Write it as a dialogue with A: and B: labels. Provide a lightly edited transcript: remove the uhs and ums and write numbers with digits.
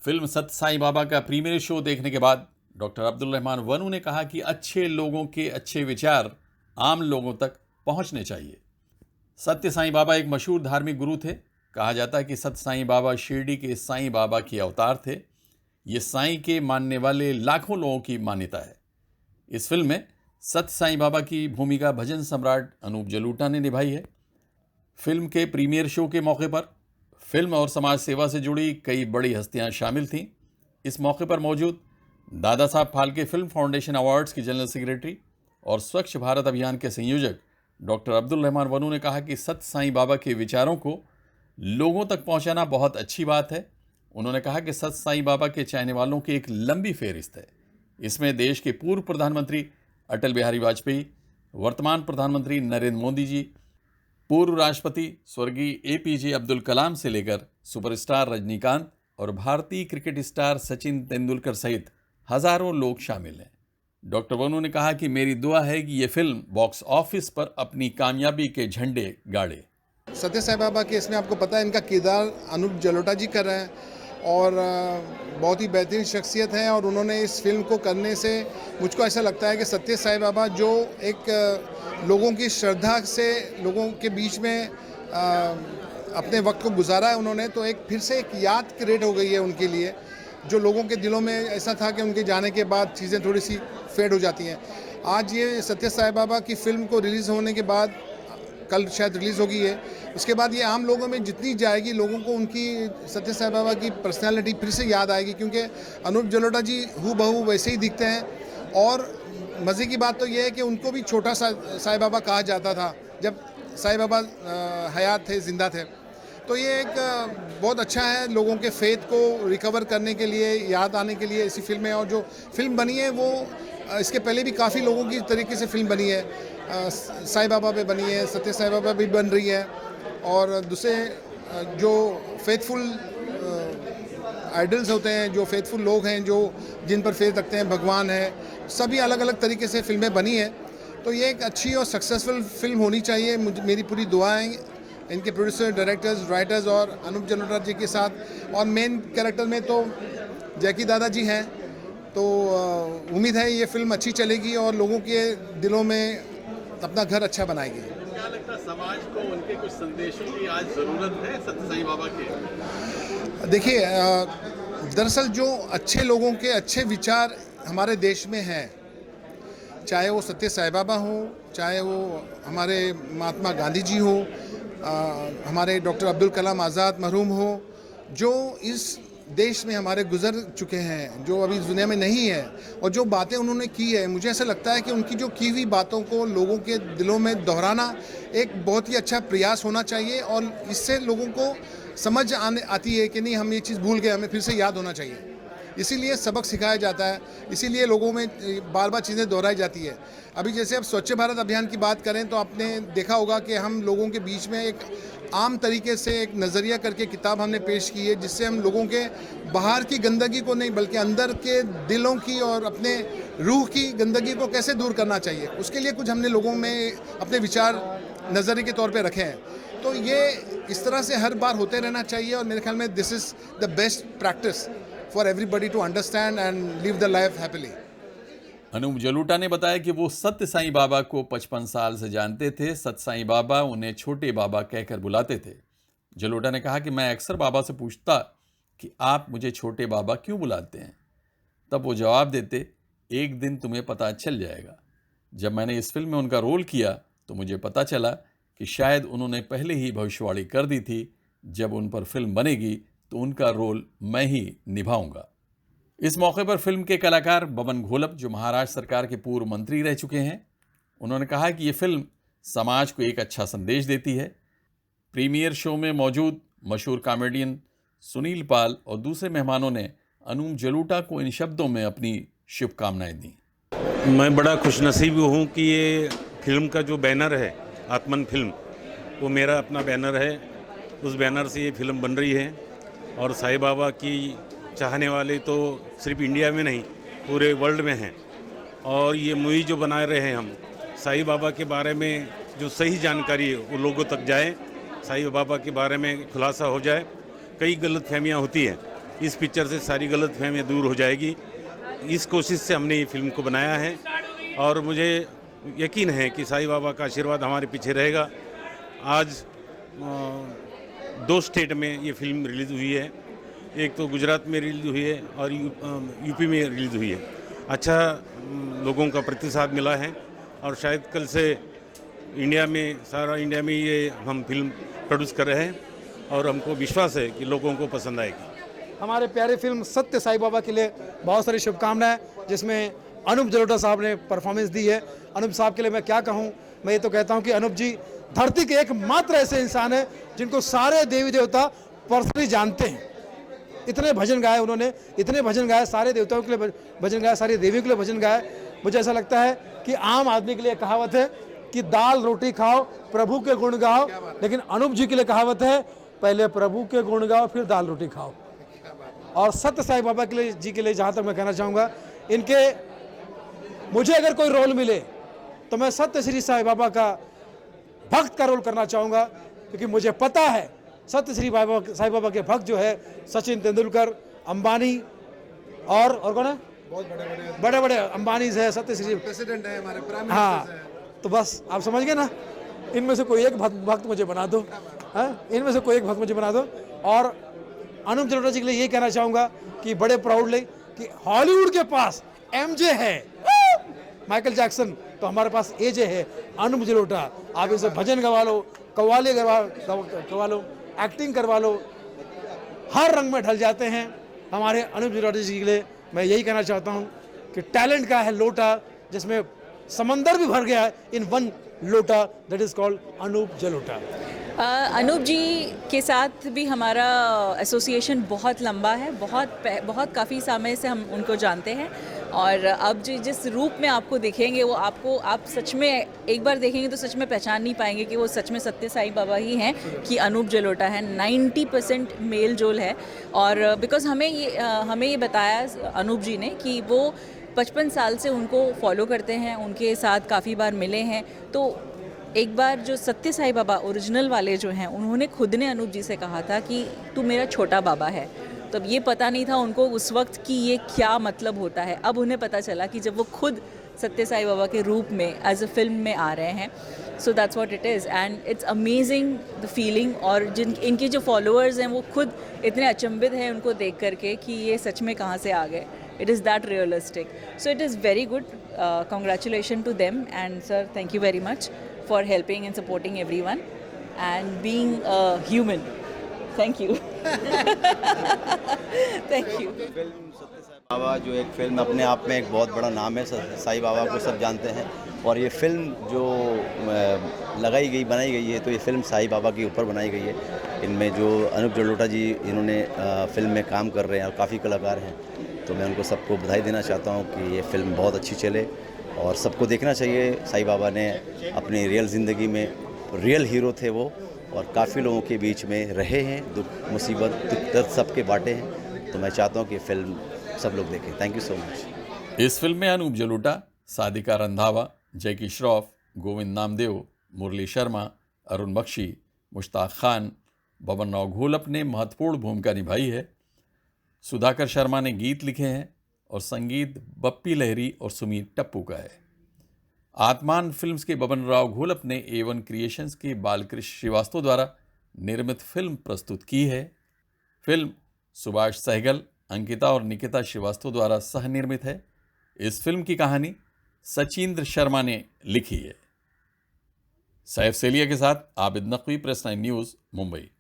A: Film सत्य साईं बाबा का premiere show देखने के बाद डॉक्टर अब्दुल रहमान वनू ने कहा कि अच्छे लोगों के अच्छे विचार आम लोगों तक पहुंचने चाहिए। सत्य साईं बाबा एक मशहूर धार्मिक गुरु थे। कहा जाता है कि सत्य साईं बाबा शिरडी के साईं बाबा के अवतार थे। ये साईं के मानने वाले लाखों लोगों की मान्यता है। इस फिल्म में सत्य साईं बाबा की भूमिका भजन सम्राट अनूप जलोटा ने निभाई है। फिल्म के प्रीमियर शो के मौके पर फिल्म और समाज सेवा से जुड़ी कई बड़ी हस्तियां शामिल थीं। इस मौके पर मौजूद Dada Saheb Phalke film foundation awards की जनरल सेक्रेटरी और स्वच्छ भारत अभियान के संयोजक डॉक्टर अब्दुल रहमान वनू ने कहा कि सत्य साईं बाबा के विचारों को लोगों तक पहुंचाना बहुत अच्छी बात है। उन्होंने कहा कि सत्य साईं बाबा के चाहने वालों की एक लंबी फेहरिस्त है। इसमें देश के पूर्व प्रधानमंत्री अटल बिहारी वाजपेयी, वर्तमान प्रधानमंत्री नरेंद्र मोदी जी, पूर्व राष्ट्रपति स्वर्गीय एपीजे अब्दुल कलाम से लेकर सुपरस्टार रजनीकांत और भारतीय क्रिकेट स्टार सचिन तेंदुलकर सहित हजारों लोग शामिल हैं। डॉक्टर वनू ने कहा कि मेरी दुआ है कि ये फिल्म बॉक्स ऑफिस पर अपनी कामयाबी के झंडे गाड़े।
B: सत्य साईं बाबा के इसमें आपको पता है इनका किरदार अनूप जलोटा जी कर रहे हैं और बहुत ही बेहतरीन शख्सियत है। और उन्होंने इस फिल्म को करने से मुझको ऐसा लगता है कि सत्य साईं बाबा जो एक लोगों की श्रद्धा से लोगों के बीच में अपने वक्त को गुजारा है उन्होंने, तो एक फिर से एक याद क्रिएट हो गई है उनके लिए, जो लोगों के दिलों में ऐसा था कि उनके जाने के बाद चीज़ें थोड़ी सी फेड हो जाती हैं। आज ये सत्य साईं बाबा की फिल्म को रिलीज़ होने के बाद, कल शायद रिलीज़ होगी है, उसके बाद ये आम लोगों में जितनी जाएगी लोगों को उनकी सत्य साईं बाबा की पर्सनालिटी फिर से याद आएगी, क्योंकि अनूप जलोटा जी हूबहू वैसे ही दिखते हैं। और मज़े की बात तो ये है कि उनको भी छोटा सा साईं बाबा कहा जाता था जब साईं बाबा हयात थे, ज़िंदा थे। तो ये एक बहुत अच्छा है लोगों के फेथ को रिकवर करने के लिए, याद आने के लिए ऐसी फिल्म है। और जो फिल्म बनी है वो इसके पहले भी काफ़ी लोगों की तरीके से फिल्म बनी है, साईं बाबा पे बनी है, सत्य साईं बाबा भी बन रही है, और दूसरे जो फेथफुल आइडल्स होते हैं, जो फेथफुल लोग हैं, जो जिन पर फेथ रखते हैं, भगवान है, सभी अलग अलग तरीके से फिल्में बनी है। तो ये एक अच्छी और सक्सेसफुल फिल्म होनी चाहिए। मेरी पूरी दुआएं इनके प्रोड्यूसर, डायरेक्टर्स, राइटर्स और अनूप जलोटा जी के साथ। और मेन कैरेक्टर में तो जैकी दादा जी हैं। तो उम्मीद है ये फिल्म अच्छी चलेगी और लोगों के दिलों में अपना घर अच्छा बनाएगी।
A: क्या लगता है समाज को उनके कुछ संदेशों की आज ज़रूरत है सत्य साईं बाबा के?
B: देखिए, दरअसल जो अच्छे लोगों के अच्छे विचार हमारे देश में हैं, चाहे वो सत्य साईं बाबा हो, चाहे वो हमारे महात्मा गांधी जी हो, हमारे डॉक्टर अब्दुल कलाम आज़ाद मरहूम हो, जो इस देश में हमारे गुजर चुके हैं, जो अभी दुनिया में नहीं है, और जो बातें उन्होंने की है, मुझे ऐसा लगता है कि उनकी जो की हुई बातों को लोगों के दिलों में दोहराना एक बहुत ही अच्छा प्रयास होना चाहिए। और इससे लोगों को समझ आती है कि नहीं, हम ये चीज़ भूल गए, हमें फिर से याद होना चाहिए। इसीलिए सबक सिखाया जाता है, इसीलिए लोगों में बार बार चीज़ें दोहराई जाती है। अभी जैसे अब स्वच्छ भारत अभियान की बात करें तो आपने देखा होगा कि हम लोगों के बीच में एक आम तरीके से एक नज़रिया करके किताब हमने पेश की है, जिससे हम लोगों के बाहर की गंदगी को नहीं बल्कि अंदर के दिलों की और अपने रूह की गंदगी को कैसे दूर करना चाहिए, उसके लिए कुछ हमने लोगों में अपने विचार नज़रिए के तौर पे रखे हैं। तो ये इस तरह से हर बार होते रहना चाहिए और मेरे ख्याल में this is the best practice for everybody to understand and live the life happily.
A: Anup Jalota ने बताया कि वो सत्य साईं बाबा को 55 साल से जानते थे। सत्य साईं बाबा उन्हें छोटे बाबा कहकर बुलाते थे। जलोटा ने कहा कि मैं अक्सर बाबा से पूछता कि आप मुझे छोटे बाबा क्यों बुलाते हैं, तब वो जवाब देते, एक दिन तुम्हें पता चल जाएगा। जब मैंने इस फिल्म में उनका रोल किया तो मुझे पता चला कि शायद उन्होंने पहले ही भविष्यवाणी कर दी थी, जब उन पर फिल्म बनेगी तो उनका रोल मैं ही निभाऊंगा। इस मौके पर फिल्म के कलाकार बबन घोलप, जो महाराष्ट्र सरकार के पूर्व मंत्री रह चुके हैं, उन्होंने कहा कि ये फिल्म समाज को एक अच्छा संदेश देती है। प्रीमियर शो में मौजूद मशहूर कॉमेडियन सुनील पाल और दूसरे मेहमानों ने अनूप जलोटा को इन शब्दों में अपनी शुभकामनाएं दी।
C: मैं बड़ा खुशनसीब हूँ कि ये फिल्म का जो बैनर है, आत्मन फिल्म, वो मेरा अपना बैनर है। उस बैनर से ये फिल्म बन रही है और साईं बाबा की चाहने वाले तो सिर्फ इंडिया में नहीं पूरे वर्ल्ड में हैं। और ये मूवी जो बना रहे हैं हम, साईं बाबा के बारे में जो सही जानकारी है वो लोगों तक जाए, साईं बाबा के बारे में खुलासा हो जाए। कई गलतफहमियां होती हैं इस पिक्चर से सारी गलतफहमियां दूर हो जाएगी। इस कोशिश से हमने ये फिल्म को बनाया है और मुझे यकीन है कि साईं बाबा का आशीर्वाद हमारे पीछे रहेगा। आज 2 स्टेट में ये फिल्म रिलीज़ हुई है, एक तो गुजरात में रिलीज़ हुई है और यूपी में रिलीज़ हुई है। अच्छा लोगों का प्रतिसाद मिला है और शायद कल से सारा इंडिया में ये हम फिल्म प्रोड्यूस कर रहे हैं और हमको विश्वास है कि लोगों को पसंद आएगी।
D: हमारे प्यारे फिल्म सत्य साईं बाबा के लिए बहुत सारी शुभकामनाएं, जिसमें अनूप जलोटा साहब ने परफॉर्मेंस दी है। अनूप साहब के लिए मैं क्या कहूं, मैं ये तो कहता हूं कि अनूप जी धरती के एकमात्र ऐसे इंसान हैं जिनको सारे देवी देवता पर्सनली जानते हैं। इतने भजन गाए उन्होंने, इतने भजन गाए, सारे देवताओं के लिए भजन गाए, सारी देवियों के लिए भजन गाए। मुझे ऐसा लगता है कि आम आदमी के लिए कहावत है कि दाल रोटी खाओ प्रभु के गुण गाओ, लेकिन अनूप जी के लिए कहावत है पहले प्रभु के गुण गाओ फिर दाल रोटी खाओ। और सत्य साईं बाबा के लिए जी के लिए जहाँ तक मैं कहना चाहूँगा, मुझे अगर कोई रोल मिले तो मैं सत्य श्री साईं बाबा का भक्त का रोल करना चाहूँगा, क्योंकि मुझे पता है सत्य श्री साईं बाबा के भक्त जो है सचिन तेंदुलकर, अंबानी और कौन है, बहुत बड़े बड़े अंबानीज है, सत्य श्री
B: प्रेसिडेंट है हमारे, प्राइम
D: हाँ।
B: मिनिस्टर है।
D: तो बस आप समझ गए ना, इनमें से कोई एक भक्त मुझे बना दो, इनमें से कोई एक भक्त मुझे बना दो। और अनूप जलोटा जी के लिए ये कहना चाहूँगा कि बड़े प्राउडली कि हॉलीवुड के पास एमजे है, माइकल जैक्सन, तो हमारे पास एजे है अनूप जलोटा। आप इनसे भजन गवा लो, कव्वाली करवा लो, एक्टिंग करवा लो, हर रंग में ढल जाते हैं। हमारे अनूप जलोटा जी के लिए मैं यही कहना चाहता हूँ कि टैलेंट का है लोटा जिसमें समंदर भी भर गया है, in one lota, that is called Anoop Jalota.
E: Anoop ji के साथ भी हमारा एसोसिएशन बहुत लंबा है, बहुत काफ़ी समय से हम उनको जानते हैं। और अब जिस रूप में आपको दिखेंगे वो आप सच में एक बार देखेंगे तो सच में पहचान नहीं पाएंगे कि वो सच में सत्य साईं बाबा ही हैं कि अनूप जलोटा है। 90% मेल जोल है। और बिकॉज हमें ये बताया अनूप जी ने कि वो 55 साल से उनको फॉलो करते हैं, उनके साथ काफ़ी बार मिले हैं। तो एक बार जो सत्य साईं बाबा ओरिजिनल वाले जो हैं, उन्होंने खुद ने अनूप जी से कहा था कि तू मेरा छोटा बाबा है। तब ये पता नहीं था उनको उस वक्त कि ये क्या मतलब होता है। अब उन्हें पता चला कि जब वो खुद सत्य साईं बाबा के रूप में एज अ फिल्म में आ रहे हैं। So that's what it is and it's amazing the feeling. और इनके जो फॉलोअर्स हैं वो खुद इतने अचंभित हैं उनको देख करके कि ये सच में कहाँ से आ गए। It is that realistic. So it is very good. Congratulations to them, and sir, thank you very much for helping and supporting everyone and being a human. Thank you. Thank you.
F: बाबा जो एक film अपने आप में एक बहुत बड़ा नाम है, साईं बाबा को सब जानते हैं। और ये फिल्म जो बनाई गई है, तो ये फिल्म साईं बाबा के ऊपर बनाई गई है। इनमें जो अनूप जलोटा जी इन्होंने फिल्म में काम कर रहे हैं और काफ़ी कलाकार हैं, तो मैं उनको सबको बधाई देना चाहता हूँ कि ये फिल्म बहुत अच्छी चले और सबको देखना चाहिए। साईं बाबा ने अपनी रियल ज़िंदगी में रियल हीरो थे वो, और काफ़ी लोगों के बीच में रहे हैं, दुख मुसीबत दुख दर्द सबके बांटे हैं। तो मैं चाहता हूँ कि फिल्म सब लोग देखें। Thank you so much.
A: इस फिल्म में अनूप जलोटा, सादिका रंधावा, जैकी श्रॉफ, गोविंद नामदेव, मुरली शर्मा, अरुण बख्शी, मुश्ताक खान, बबन राव घोलप ने महत्वपूर्ण भूमिका निभाई है। सुधाकर शर्मा ने गीत लिखे हैं और संगीत बप्पी लहरी और सुमीत टप्पू का है। आत्मान फिल्म्स के बबन राव घोलप ने A1 क्रिएशंस के बालकृष्ण श्रीवास्तव द्वारा निर्मित फिल्म प्रस्तुत की है। फिल्म सुभाष सहगल, अंकिता और निकिता श्रीवास्तव द्वारा सह निर्मित है। इस फिल्म की कहानी सचिंद्र शर्मा ने लिखी है। सैफ सेलिया के साथ आबिद नकवी, प्रेस 9 न्यूज़, मुंबई।